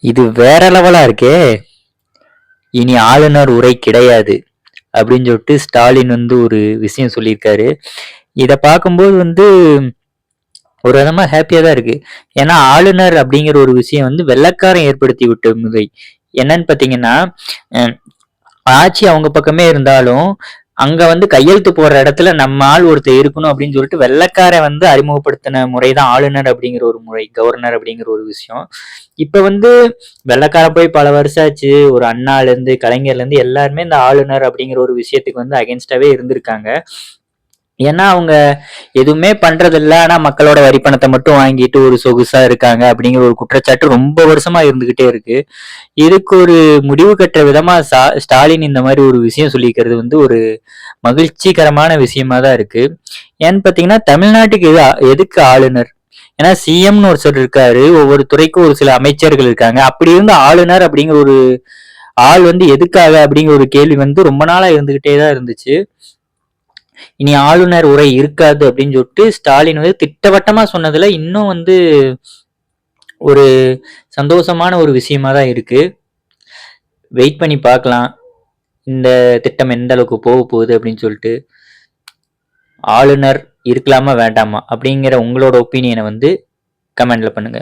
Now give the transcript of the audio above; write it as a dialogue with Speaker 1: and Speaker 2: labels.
Speaker 1: இது வேற லெவலா இருக்கே. இனி ஆளுநர் உரை கிடையாது அப்படின்னு சொல்லிட்டு ஸ்டாலின் வந்து ஒரு விஷயம் சொல்லியிருக்காரு. இதை பார்க்கும்போது வந்து ஒரு விதமா ஹாப்பியா தான் இருக்கு. ஏன்னா ஆளுநர் அப்படிங்கிற ஒரு விஷயம் வந்து வெள்ளைக்காரன் ஏற்படுத்தி விட்ட முறை. என்னன்னு பாத்தீங்கன்னா, ஆட்சி அவங்க பக்கமே இருந்தாலும் அங்க வந்து கையெழுத்து போடுற இடத்துல நம்ம ஆள் ஒருத்தர் இருக்கணும் அப்படின்னு சொல்லிட்டு வெள்ளைக்காரன் வந்து அறிமுகப்படுத்தின முறைதான் ஆளுநர் அப்படிங்கிற ஒரு முறை, கவர்னர் அப்படிங்கிற ஒரு விஷயம். இப்ப வந்து வெள்ளைக்காரன் போய் பல வருஷம் ஆச்சு. ஒரு அண்ணால இருந்து கலைஞர்ல இருந்து எல்லாருமே இந்த ஆளுநர் அப்படிங்கிற ஒரு விஷயத்துக்கு வந்து அகேன்ஸ்டாவே இருந்திருக்காங்க. ஏன்னா அவங்க எதுவுமே பண்றதில்ல. ஆனா மக்களோட வரி பணத்தை மட்டும் வாங்கிட்டு ஒரு சொகுசா இருக்காங்க அப்படிங்கிற ஒரு குற்றச்சாட்டு ரொம்ப வருஷமா இருந்துகிட்டே இருக்கு. இதுக்கு ஒரு முடிவு கட்டுற விதமா ஸ்டாலின் இந்த மாதிரி ஒரு விஷயம் சொல்லிக்கிறது வந்து ஒரு மகிழ்ச்சிகரமான விஷயமா தான் இருக்கு. ஏன்னு பாத்தீங்கன்னா தமிழ்நாட்டுக்கு எதுக்கு ஆளுநர்? ஏன்னா சிஎம்னு ஒருத்தர் இருக்காரு, ஒவ்வொரு துறைக்கும் ஒரு சில அமைச்சர்கள் இருக்காங்க. அப்படி இருந்த ஆளுநர் அப்படிங்கிற ஒரு ஆள் வந்து எதுக்காக அப்படிங்கிற ஒரு கேள்வி வந்து ரொம்ப நாளா இருந்துகிட்டே தான் இருந்துச்சு. இனி ஆளுநர் உரை இருக்காது அப்படின்னு சொல்லிட்டு ஸ்டாலின் வந்து திட்டவட்டமா சொன்னதுல இன்னும் வந்து ஒரு சந்தோஷமான ஒரு விஷயமா தான் இருக்கு. வெயிட் பண்ணி பார்க்கலாம் இந்த திட்டம் எந்த அளவுக்கு போக போகுது அப்படின்னு சொல்லிட்டு. ஆளுநர் இருக்கலாமா வேண்டாமா அப்படிங்கிற உங்களோட ஒப்பீனியனை வந்து கமெண்ட்ல பண்ணுங்க.